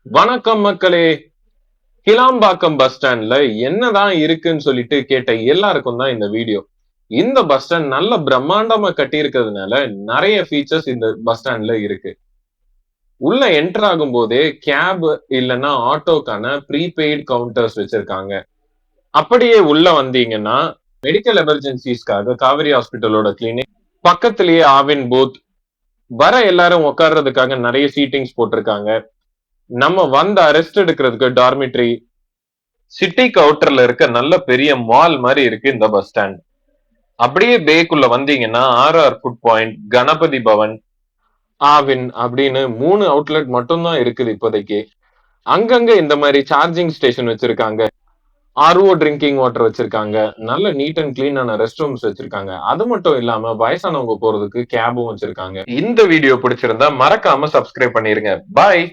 வணக்கம் மக்களே. கிளாம்பாக்கம் பஸ் ஸ்டாண்ட்ல என்னதான் இருக்குன்னு சொல்லிட்டு கேட்ட எல்லாருக்கும் தான் இந்த வீடியோ. இந்த பஸ் ஸ்டாண்ட் நல்ல பிரம்மாண்டமா கட்டி இருக்கிறதுனால நிறைய ஃபீச்சர்ஸ் இந்த பஸ் ஸ்டாண்ட்ல இருக்கு. உள்ள என்டர் ஆகும் போதே கேப் இல்லைன்னா ஆட்டோக்கான ப்ரீபெய்ட் கவுண்டர்ஸ் வச்சிருக்காங்க. அப்படியே உள்ள வந்தீங்கன்னா மெடிக்கல் எமர்ஜென்சிஸ்க்காக காவேரி ஹாஸ்பிட்டலோட கிளினிக், பக்கத்திலேயே ஆவின் பூத், வர எல்லாரும் உட்கார்றதுக்காக நிறைய சீட்டிங்ஸ் போட்டிருக்காங்க. நம்ம வந்த ரெஸ்ட் எடுக்கிறதுக்கு டார்மிட்டரி, சிட்டிக்கு அவுட்டர்ல இருக்க நல்ல பெரிய மால் மாதிரி இருக்கு இந்த பஸ் ஸ்டாண்ட். அப்படியே பேக்குள்ள வந்தீங்கன்னா RR food point, Ganapathi Bhavan, Aavin அப்படின்னு 3 அவுட்லெட் மட்டும் தான் இருக்குது இப்போதைக்கு. அங்கங்க இந்த மாதிரி சார்ஜிங் ஸ்டேஷன் வச்சிருக்காங்க, ஆர்ஓ ட்ரிங்கிங் வாட்டர் வச்சிருக்காங்க, நல்ல நீட் அண்ட் கிளீனான ரெஸ்ட் ரூம்ஸ் வச்சிருக்காங்க. அது மட்டும் இல்லாம வயசானவங்க போறதுக்கு கேபும் வச்சிருக்காங்க. இந்த வீடியோ பிடிச்சிருந்தா மறக்காம சப்ஸ்கிரைப் பண்ணிருங்க. பாய்.